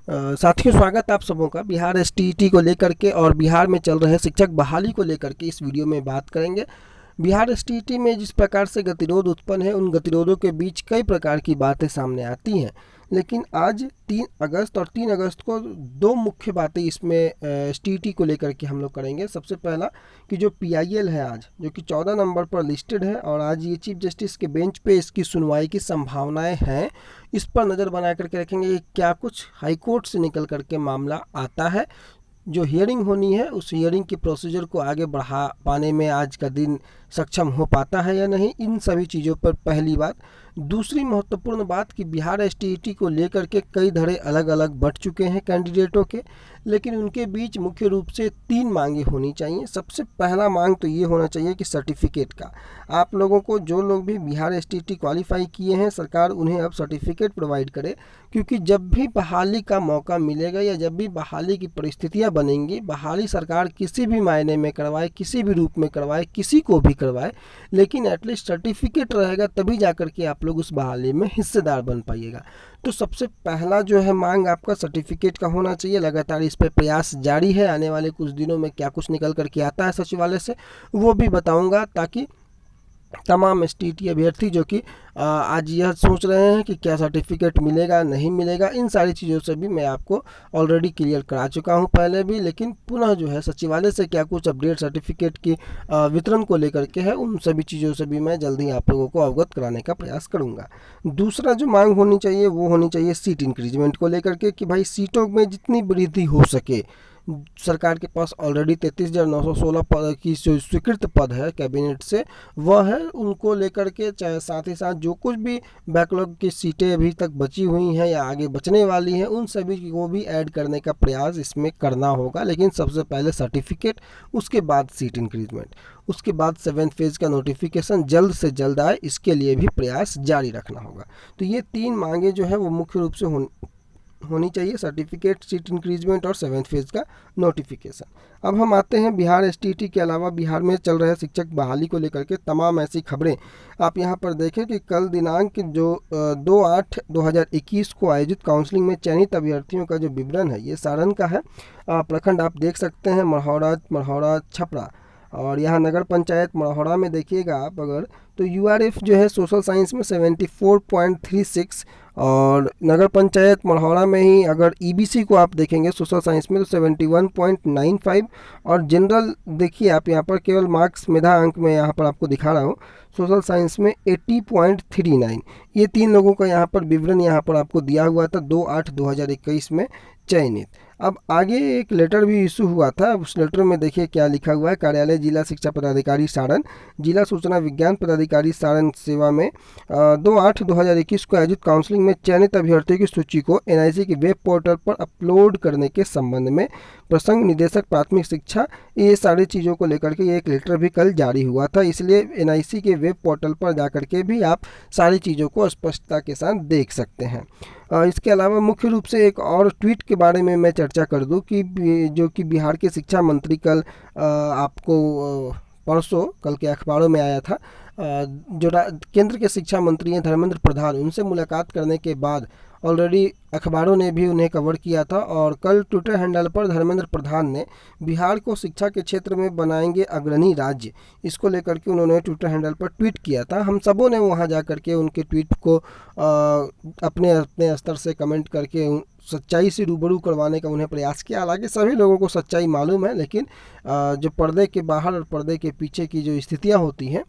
साथियों, स्वागत आप सबों का बिहार एसटीईटी को लेकर के और बिहार में चल रहे शिक्षक बहाली को लेकर के इस वीडियो में बात करेंगे। बिहार एसटीईटी में जिस प्रकार से गतिरोध उत्पन्न है, उन गतिरोधों के बीच कई प्रकार की बातें सामने आती हैं, लेकिन आज 3 अगस्त और 3 अगस्त को दो मुख्य बातें इसमें एसटीईटी को लेकर के हम लोग करेंगे। सबसे पहला कि जो पीआईएल है आज, जो कि 14 नंबर पर लिस्टेड है और आज ये चीफ जस्टिस के बेंच पे इसकी सुनवाई की संभावनाएं हैं, इस पर नज़र बना करके रखेंगे कि क्या कुछ हाई कोर्ट से निकल करके मामला आता है। जो हियरिंग होनी है, उस हियरिंग की प्रोसीजर को आगे बढ़ा पाने में आज का दिन सक्षम हो पाता है या नहीं, इन सभी चीज़ों पर पहली बात। दूसरी महत्वपूर्ण बात कि बिहार एसटीईटी को लेकर के कई धड़े अलग अलग बट चुके हैं कैंडिडेटों के, लेकिन उनके बीच मुख्य रूप से 3 मांगे होनी चाहिए। सबसे पहला मांग तो ये होना चाहिए कि सर्टिफिकेट का, आप लोगों को जो लोग भी बिहार एसटीईटी क्वालिफाई किए हैं, सरकार उन्हें अब सर्टिफिकेट प्रोवाइड करे, क्योंकि जब भी बहाली का मौका मिलेगा या जब भी बहाली की परिस्थितियां बनेंगी, बहाली सरकार किसी भी मायने में करवाए, किसी भी रूप में करवाए, किसी को भी करवाए, लेकिन एटलीस्ट सर्टिफिकेट रहेगा, तभी जाकर के आप लोग उस बहाली में हिस्सेदार बन पाइएगा। तो सबसे पहला जो है मांग आपका सर्टिफिकेट का होना चाहिए। लगातार इस पर प्रयास जारी है, आने वाले कुछ दिनों में क्या कुछ निकल करके आता है सचिवालय से वो भी बताऊंगा, ताकि तमाम एसटीईटी अभ्यर्थी जो कि आज यह सोच रहे हैं कि क्या सर्टिफिकेट मिलेगा नहीं मिलेगा, इन सारी चीज़ों से भी मैं आपको ऑलरेडी क्लियर करा चुका हूं पहले भी, लेकिन पुनः जो है सचिवालय से क्या कुछ अपडेट सर्टिफिकेट की वितरण को लेकर के है, उन सभी चीज़ों से भी मैं जल्दी आप लोगों को अवगत कराने का प्रयास करूँगा। दूसरा जो मांग होनी चाहिए वो होनी चाहिए सीट इंक्रीजमेंट को लेकर के, कि भाई सीटों में जितनी वृद्धि हो सके। सरकार के पास ऑलरेडी 33,916 पद की जो स्वीकृत पद है कैबिनेट से, वह है, उनको लेकर के चाहे साथ ही साथ जो कुछ भी बैकलॉग की सीटें अभी तक बची हुई हैं या आगे बचने वाली हैं, उन सभी को भी ऐड करने का प्रयास इसमें करना होगा। लेकिन सबसे पहले सर्टिफिकेट, उसके बाद सीट इंक्रीजमेंट, उसके बाद 7th फेज़ का नोटिफिकेशन जल्द से जल्द आए, इसके लिए भी प्रयास जारी रखना होगा। तो ये 3 मांगे जो है वो मुख्य रूप से होनी चाहिए, सर्टिफिकेट, सीट इंक्रीजमेंट और 7th फेज़ का नोटिफिकेशन। अब हम आते हैं बिहार एसटीईटी के अलावा बिहार में चल रहे शिक्षक बहाली को लेकर के तमाम ऐसी खबरें। आप यहां पर देखें कि कल दिनांक जो 2/8/2021 को आयोजित काउंसलिंग में चयनित अभ्यर्थियों का जो विवरण है, ये सारण का है। प्रखंड आप देख सकते हैं मढ़ौरा छपरा, और यहाँ नगर पंचायत मढ़ौरा में देखिएगा आप अगर, तो यूआरएफ जो है सोशल साइंस में 74.36, और नगर पंचायत मढ़ौरा में ही अगर ईबीसी को आप देखेंगे सोशल साइंस में तो 71.95, और जनरल देखिए आप यहाँ पर केवल मार्क्स मेधा अंक में यहाँ पर आपको दिखा रहा हूँ, सोशल साइंस में 80.39। ये 3 लोगों का यहाँ पर विवरण यहाँ पर आपको दिया हुआ था 2/8/2021 में चयनित। अब आगे एक लेटर भी इशू हुआ था, उस लेटर में देखिए क्या लिखा हुआ है। कार्यालय जिला शिक्षा पदाधिकारी सारण, जिला सूचना विज्ञान पदाधिकारी सारण सेवा में 2/8/2021 को आयोजित काउंसलिंग में चयनित अभ्यर्थियों की सूची को एनआईसी के वेब पोर्टल पर अपलोड करने के संबंध में प्रसंग निदेशक प्राथमिक शिक्षा, ये सारी चीज़ों को लेकर के एक लेटर भी कल जारी हुआ था। इसलिए एनआईसी के वेब पोर्टल पर जाकर के भी आप सारी चीज़ों को स्पष्टता के साथ देख सकते हैं। इसके अलावा मुख्य रूप से एक और ट्वीट के बारे में मैं चर्चा कर दूं कि जो कि बिहार के शिक्षा मंत्री कल आपको परसों कल के अखबारों में आया था, जो केंद्र के शिक्षा मंत्री हैं धर्मेंद्र प्रधान, उनसे मुलाकात करने के बाद ऑलरेडी अखबारों ने भी उन्हें कवर किया था, और कल ट्विटर हैंडल पर धर्मेंद्र प्रधान ने बिहार को शिक्षा के क्षेत्र में बनाएंगे अग्रणी राज्य, इसको लेकर के उन्होंने ट्विटर हैंडल पर ट्वीट किया था। हम सबों ने वहां जा कर के उनके ट्वीट को अपने अपने स्तर से कमेंट करके सच्चाई से रूबरू करवाने का उन्हें प्रयास किया। हालांकि सभी लोगों को सच्चाई मालूम है, लेकिन जो पर्दे के बाहर और पर्दे के पीछे की जो स्थितियां होती हैं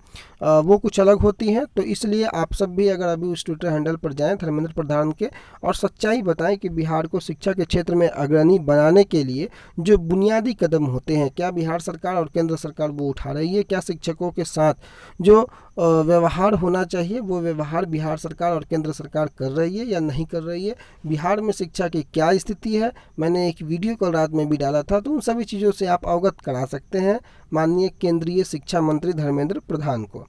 वो कुछ अलग होती हैं। तो इसलिए आप सब भी अगर अभी उस ट्विटर हैंडल पर जाएं धर्मेंद्र प्रधान के, और सच्चाई बताएं कि बिहार को शिक्षा के क्षेत्र में अग्रणी बनाने के लिए जो बुनियादी कदम होते हैं, क्या बिहार सरकार और केंद्र सरकार वो उठा रही है, क्या शिक्षकों के साथ जो व्यवहार होना चाहिए वो व्यवहार बिहार सरकार और केंद्र सरकार कर रही है या नहीं कर रही है, बिहार में शिक्षा की क्या स्थिति है। मैंने एक वीडियो कल रात में भी डाला था, तो उन सभी चीज़ों से आप अवगत करा सकते हैं माननीय केंद्रीय शिक्षा मंत्री धर्मेंद्र प्रधान को।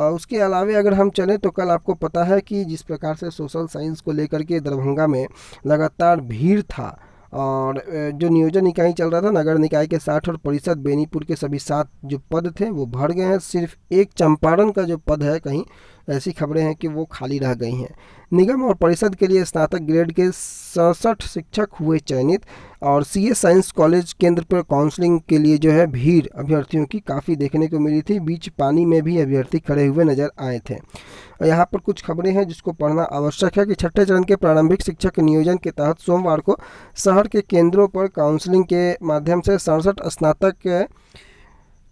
उसके अलावा अगर हम चलें तो कल आपको पता है कि जिस प्रकार से सोशल साइंस को लेकर के दरभंगा में लगातार भीड़ था, और जो नियोजन इकाई चल रहा था नगर निकाय के 60 और परिषद बेनीपुर के सभी 7 जो पद थे वो भर गए हैं। सिर्फ एक चंपारण का जो पद है कहीं ऐसी खबरें हैं कि वो खाली रह गई हैं। निगम और परिषद के लिए स्नातक ग्रेड के 67 शिक्षक हुए चयनित। और सीएस साइंस कॉलेज केंद्र पर काउंसलिंग के लिए जो है भीड़ अभ्यर्थियों की काफ़ी देखने को मिली थी। बीच पानी में भी अभ्यर्थी खड़े हुए नजर आए थे। यहाँ पर कुछ खबरें हैं जिसको पढ़ना आवश्यक है कि छठे चरण के प्रारंभिक शिक्षक नियोजन के तहत सोमवार को शहर के केंद्रों पर काउंसलिंग के माध्यम से 67 स्नातक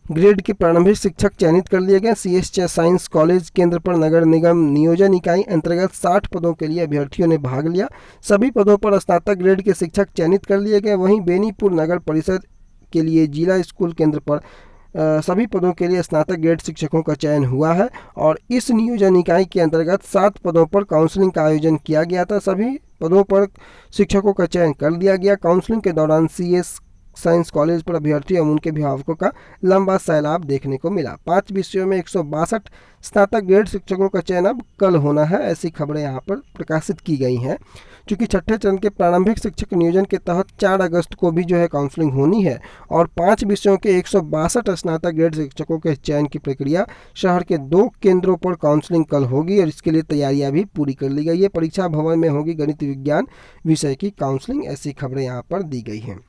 ग्रेड के प्रारंभिक शिक्षक चयनित कर लिए गए। सीएस साइंस कॉलेज केंद्र पर नगर निगम नियोजन इकाई अंतर्गत 60 पदों के लिए अभ्यर्थियों ने भाग लिया। सभी पदों पर स्नातक ग्रेड के शिक्षक चयनित कर लिए गए। वहीं बेनीपुर नगर परिषद के लिए जिला स्कूल केंद्र पर सभी पदों के लिए स्नातक ग्रेड शिक्षकों का चयन हुआ है। और इस नियोजन इकाई के अंतर्गत 7 पदों पर काउंसलिंग का आयोजन किया गया था। सभी पदों पर शिक्षकों का चयन कर दिया गया। काउंसलिंग के दौरान सीएस साइंस कॉलेज पर अभ्यर्थियों एवं उनके अभिभावकों का लंबा सैलाब देखने को मिला। 5 विषयों में 162 स्नातक ग्रेड शिक्षकों का चयन अब कल होना है, ऐसी खबरें यहाँ पर प्रकाशित की गई हैं। क्योंकि छठे चरण के प्रारंभिक शिक्षक नियोजन के तहत 4 अगस्त को भी जो है काउंसलिंग होनी है और 5 विषयों के 162 स्नातक ग्रेड शिक्षकों के चयन की प्रक्रिया शहर के 2 केंद्रों पर काउंसलिंग कल होगी और इसके लिए तैयारियां भी पूरी कर ली गई है। परीक्षा भवन में होगी गणित विज्ञान विषय की काउंसलिंग, ऐसी खबरें यहाँ पर दी गई हैं।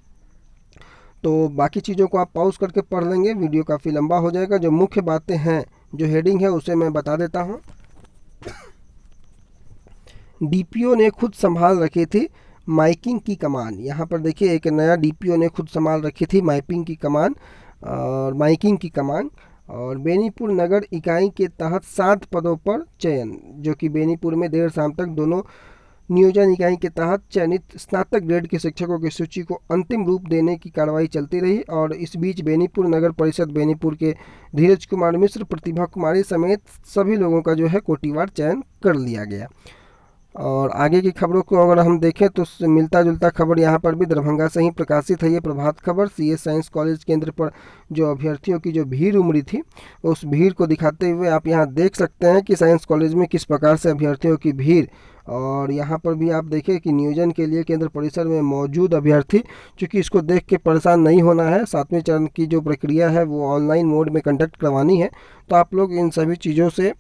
तो बाकी चीज़ों को आप पॉज करके पढ़ लेंगे, वीडियो काफ़ी लंबा हो जाएगा। जो मुख्य बातें हैं, जो हेडिंग है उसे मैं बता देता हूँ। डीपीओ ने खुद संभाल रखी थी माइकिंग की कमान। यहाँ पर देखिए एक नया डीपीओ ने खुद संभाल रखी थी माइकिंग की कमान और माइकिंग की कमान। और बेनीपुर नगर इकाई के तहत 7 पदों पर चयन, जो कि बेनीपुर में देर शाम तक दोनों नियोजन इकाई के तहत चयनित स्नातक ग्रेड के शिक्षकों की सूची को अंतिम रूप देने की कार्रवाई चलती रही। और इस बीच बेनीपुर नगर परिषद बेनीपुर के धीरज कुमार मिश्र, प्रतिभा कुमारी समेत सभी लोगों का जो है कोटिवार चयन कर लिया गया। और आगे की खबरों को अगर हम देखें तो मिलता जुलता खबर यहाँ पर भी दरभंगा से ही प्रकाशित है। ये Prabhat Khabar CS science college केंद्र पर जो अभ्यर्थियों की जो भीड़ उमड़ी थी उस भीड़ को दिखाते हुए आप यहाँ देख सकते हैं कि साइंस कॉलेज में किस प्रकार से अभ्यर्थियों की भीड़। और यहाँ पर भी आप देखें कि नियोजन के लिए केंद्र परिसर में मौजूद अभ्यर्थी, चूँकि इसको देख के परेशान नहीं होना है, 7वें चरण की जो प्रक्रिया है वो ऑनलाइन मोड में कंडक्ट करवानी है, तो आप लोग इन सभी चीज़ों से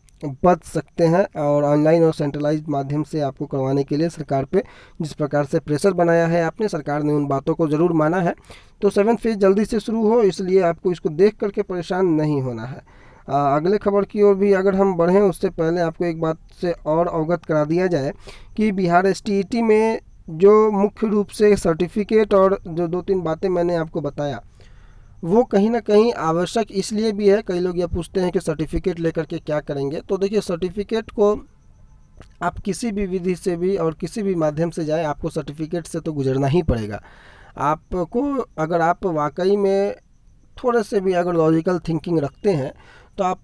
बच सकते हैं। और ऑनलाइन और सेंट्रलाइज्ड माध्यम से आपको करवाने के लिए सरकार पे जिस प्रकार से प्रेशर बनाया है आपने, सरकार ने उन बातों को ज़रूर माना है। तो 7th फेज जल्दी से शुरू हो, इसलिए आपको इसको देख करके परेशान नहीं होना है। अगले खबर की ओर भी अगर हम बढ़ें उससे पहले आपको एक बात से और अवगत करा दिया जाए कि बिहार एसटीईटी में जो मुख्य रूप से सर्टिफिकेट और जो 2-3 बातें मैंने आपको बताया वो कहीं ना कहीं आवश्यक इसलिए भी है। कई लोग ये पूछते हैं कि सर्टिफिकेट लेकर के क्या करेंगे, तो देखिए सर्टिफिकेट को आप किसी भी विधि से भी और किसी भी माध्यम से जाए, आपको सर्टिफिकेट से तो गुजरना ही पड़ेगा। आपको अगर आप वाकई में थोड़े से भी अगर लॉजिकल थिंकिंग रखते हैं तो आप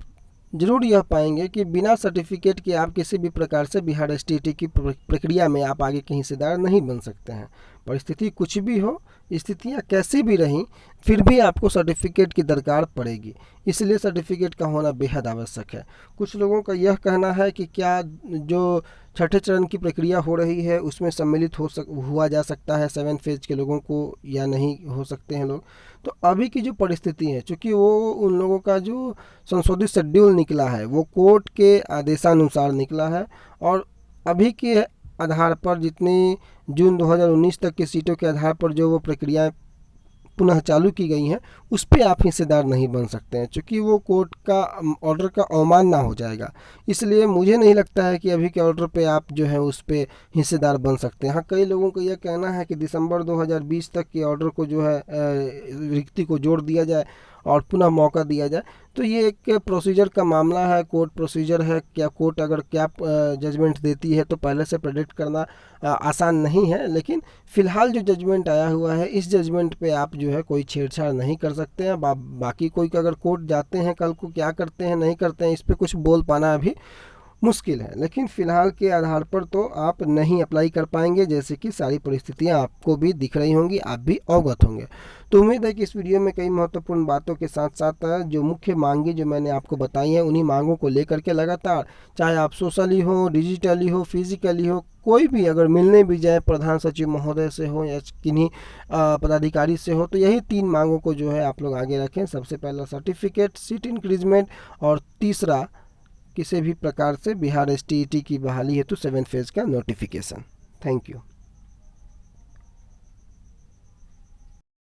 ज़रूर यह पाएंगे कि बिना सर्टिफिकेट के आप किसी भी प्रकार से बिहार एसटीईटी की प्रक्रिया में आप आगे के हिस्सेदार नहीं बन सकते हैं। परिस्थिति कुछ भी हो, स्थितियाँ कैसी भी रहीं, फिर भी आपको सर्टिफिकेट की दरकार पड़ेगी, इसलिए सर्टिफिकेट का होना बेहद आवश्यक है। कुछ लोगों का यह कहना है कि क्या जो छठे चरण की प्रक्रिया हो रही है उसमें सम्मिलित हुआ जा सकता है 7th फेज के लोगों को, या नहीं हो सकते हैं लोग। तो अभी की जो परिस्थिति है, चूँकि वो उन लोगों का जो संशोधित शेड्यूल निकला है वो कोर्ट के आदेशानुसार निकला है और अभी के आधार पर जितनी जून 2019 तक की सीटों के आधार पर जो वो प्रक्रियाएं पुनः चालू की गई हैं उस पर आप हिस्सेदार नहीं बन सकते हैं, क्योंकि वो कोर्ट का ऑर्डर का अवमानना हो जाएगा। इसलिए मुझे नहीं लगता है कि अभी के ऑर्डर पे आप जो है उस पर हिस्सेदार बन सकते हैं। हाँ, कई लोगों को यह कहना है कि दिसंबर 2020 तक के ऑर्डर को जो है रिक्ति को जोड़ दिया जाए और पुनः मौका दिया जाए। तो ये एक प्रोसीजर का मामला है, कोर्ट प्रोसीजर है। क्या कोर्ट अगर क्या जजमेंट देती है तो पहले से प्रेडिक्ट करना आसान नहीं है, लेकिन फ़िलहाल जो जजमेंट आया हुआ है इस जजमेंट पे आप जो है कोई छेड़छाड़ नहीं कर सकते हैं। बाकी कोई अगर कोर्ट जाते हैं कल को क्या करते हैं नहीं करते हैं इस पर कुछ बोल पाना अभी मुश्किल है, लेकिन फ़िलहाल के आधार पर तो आप नहीं अप्लाई कर पाएंगे, जैसे कि सारी परिस्थितियां आपको भी दिख रही होंगी, आप भी अवगत होंगे। तो उम्मीद है कि इस वीडियो में कई महत्वपूर्ण बातों के साथ साथ जो मुख्य मांगे जो मैंने आपको बताई हैं उन्हीं मांगों को लेकर के लगातार, चाहे आप सोशली हो, डिजिटली हो, फिजिकली हो, कोई भी अगर मिलने भी जाए प्रधान सचिव महोदय से हो या किन्हीं पदाधिकारी से हो, तो यही 3 मांगों को जो है आप लोग आगे रखें। सबसे पहला सर्टिफिकेट, सीट इंक्रीजमेंट और तीसरा किसी भी प्रकार से बिहार STET की बहाली हेतु 7 फेज़ का नोटिफिकेशन। Thank you.